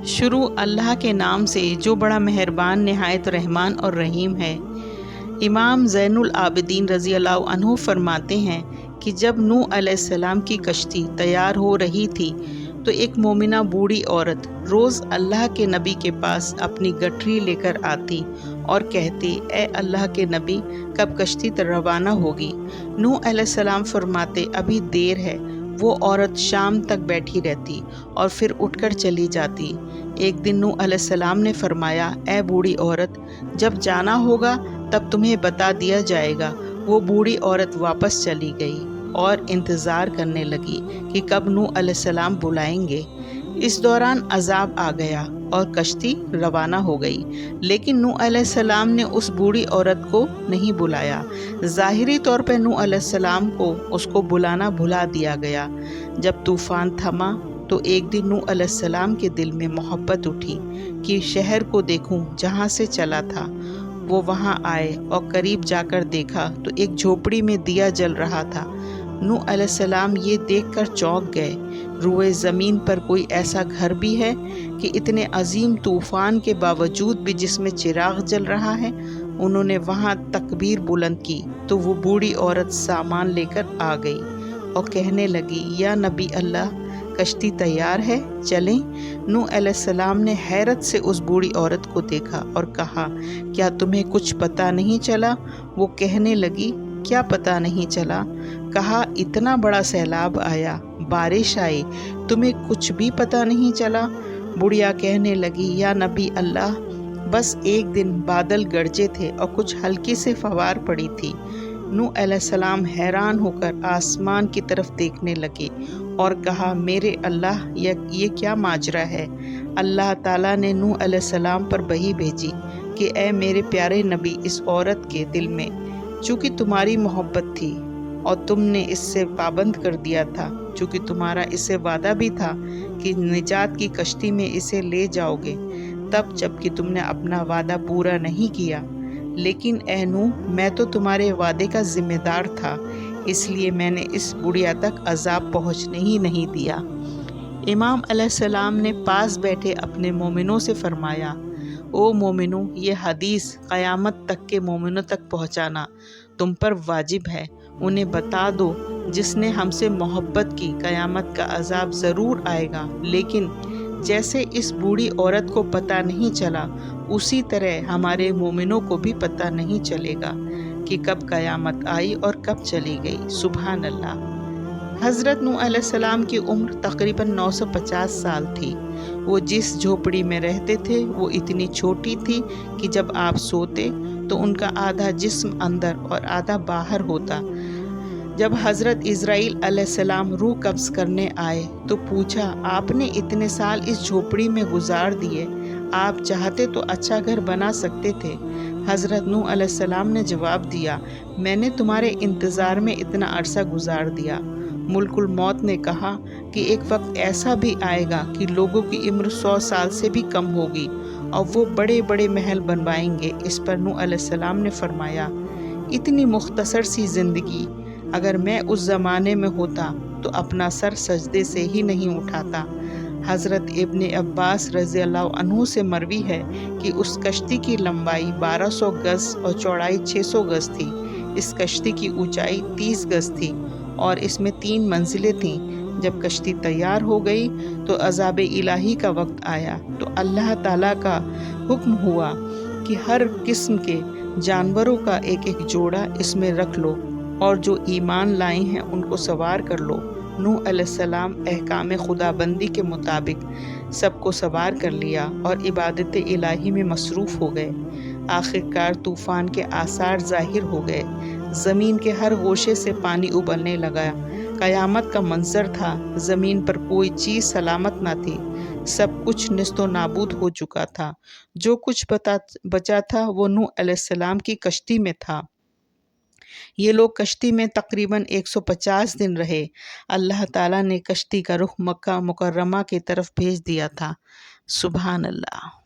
شروع اللہ کے نام سے جو بڑا مہربان نہایت رحمان اور رحیم ہے۔ امام زین العابدین رضی اللہ عنہ فرماتے ہیں کہ جب نوح علیہ السلام کی کشتی تیار ہو رہی تھی تو ایک مومنہ بوڑھی عورت روز اللہ کے نبی کے پاس اپنی گٹھری لے کر آتی اور کہتی، اے اللہ کے نبی، کب کشتی روانہ ہوگی؟ نوح علیہ السلام فرماتے، ابھی دیر ہے۔ وہ عورت شام تک بیٹھی رہتی اور پھر اٹھ کر چلی جاتی۔ ایک دن نوح علیہ السلام نے فرمایا، اے بوڑھی عورت، جب جانا ہوگا تب تمہیں بتا دیا جائے گا۔ وہ بوڑھی عورت واپس چلی گئی اور انتظار کرنے لگی کہ کب نوح علیہ السلام بلائیں گے۔ اس دوران عذاب آ گیا اور کشتی روانہ ہو گئی، لیکن نوح علیہ السلام نے اس بوڑھی عورت کو نہیں بلایا۔ ظاہری طور پہ نوح علیہ السلام کو اس کو بلانا بھلا دیا گیا۔ جب طوفان تھما تو ایک دن نوح علیہ السلام کے دل میں محبت اٹھی کہ شہر کو دیکھوں جہاں سے چلا تھا۔ وہ وہاں آئے اور قریب جا کر دیکھا تو ایک جھوپڑی میں دیا جل رہا تھا۔ نوح علیہ السلام یہ دیکھ کر چونک گئے، روئے زمین پر کوئی ایسا گھر بھی ہے کہ اتنے عظیم طوفان کے باوجود بھی جس میں چراغ جل رہا ہے؟ انہوں نے وہاں تکبیر بلند کی تو وہ بوڑھی عورت سامان لے کر آ گئی اور کہنے لگی، یا نبی اللہ، کشتی تیار ہے، چلیں؟ نوح علیہ السلام نے حیرت سے اس بوڑھی عورت کو دیکھا اور کہا، کیا تمہیں کچھ پتہ نہیں چلا؟ وہ کہنے لگی، کیا پتہ نہیں چلا؟ کہا، اتنا بڑا سیلاب آیا، بارش آئی، تمہیں کچھ بھی پتہ نہیں چلا؟ بڑھیا کہنے لگی، یا نبی اللہ، بس ایک دن بادل گرجے تھے اور کچھ ہلکی سے فوار پڑی تھی۔ نوح علیہ السلام حیران ہو کر آسمان کی طرف دیکھنے لگے اور کہا، میرے اللہ، یہ کیا ماجرا ہے؟ اللہ تعالیٰ نے نوح علیہ السلام پر وحی بھیجی کہ اے میرے پیارے نبی، اس عورت کے دل میں چونکہ تمہاری محبت تھی اور تم نے اس سے پابند کر دیا تھا، چونکہ تمہارا اس سے وعدہ بھی تھا کہ نجات کی کشتی میں اسے لے جاؤ گے، تب جب کہ تم نے اپنا وعدہ پورا نہیں کیا۔ لیکن اے نوح، میں تو تمہارے وعدے کا ذمہ دار تھا، اس لیے میں نے اس بڑھیا تک عذاب پہنچنے ہی نہیں دیا۔ امام علیہ السلام نے پاس بیٹھے اپنے مومنوں سے فرمایا، او مومنوں، یہ حدیث قیامت تک کے مومنوں تک پہنچانا تم پر واجب ہے۔ انہیں بتا دو، جس نے ہم سے محبت کی، قیامت کا عذاب ضرور آئے گا، لیکن جیسے اس بوڑھی عورت کو پتہ نہیں چلا، اسی طرح ہمارے مومنوں کو بھی پتہ نہیں چلے گا کہ کب قیامت آئی اور کب چلی گئی۔ سبحان اللہ۔ حضرت نوح علیہ السلام کی عمر تقریباً 950 سال تھی۔ وہ جس جھوپڑی میں رہتے تھے وہ اتنی چھوٹی تھی کہ جب آپ سوتے تو ان کا آدھا جسم اندر اور آدھا باہر ہوتا۔ جب حضرت اسرائیل علیہ السلام روح قبض کرنے آئے تو پوچھا، آپ نے اتنے سال اس جھوپڑی میں گزار دیے، آپ چاہتے تو اچھا گھر بنا سکتے تھے۔ حضرت نوح علیہ السلام نے جواب دیا، میں نے تمہارے انتظار میں اتنا عرصہ گزار دیا۔ ملک الموت نے کہا کہ ایک وقت ایسا بھی آئے گا کہ لوگوں کی عمر 100 سال سے بھی کم ہوگی اور وہ بڑے بڑے محل بنوائیں گے۔ اس پر نوح علیہ السلام نے فرمایا، اتنی مختصر سی زندگی، اگر میں اس زمانے میں ہوتا تو اپنا سر سجدے سے ہی نہیں اٹھاتا۔ حضرت ابن عباس رضی اللہ عنہ سے مروی ہے کہ اس کشتی کی لمبائی 1200 گز اور چوڑائی 600 گز تھی۔ اس کشتی کی اونچائی 30 گز تھی اور اس میں 3 منزلیں تھیں۔ جب کشتی تیار ہو گئی تو عذاب الہی کا وقت آیا تو اللہ تعالیٰ کا حکم ہوا کہ ہر قسم کے جانوروں کا ایک ایک جوڑا اس میں رکھ لو اور جو ایمان لائے ہیں ان کو سوار کر لو۔ نوح علیہ السلام احکام خدا بندی کے مطابق سب کو سوار کر لیا اور عبادت الہی میں مصروف ہو گئے۔ آخر کار طوفان کے آثار ظاہر ہو گئے، زمین کے ہر گوشے سے پانی ابلنے لگا، قیامت کا منظر تھا، زمین پر کوئی چیز سلامت نہ تھی، سب کچھ نیست و نابود ہو چکا تھا۔ جو کچھ بچا تھا وہ نوح علیہ السلام کی کشتی میں تھا۔ یہ لوگ کشتی میں تقریباً 150 دن رہے۔ اللہ تعالیٰ نے کشتی کا رخ مکہ مکرمہ کی طرف بھیج دیا تھا۔ سبحان اللہ۔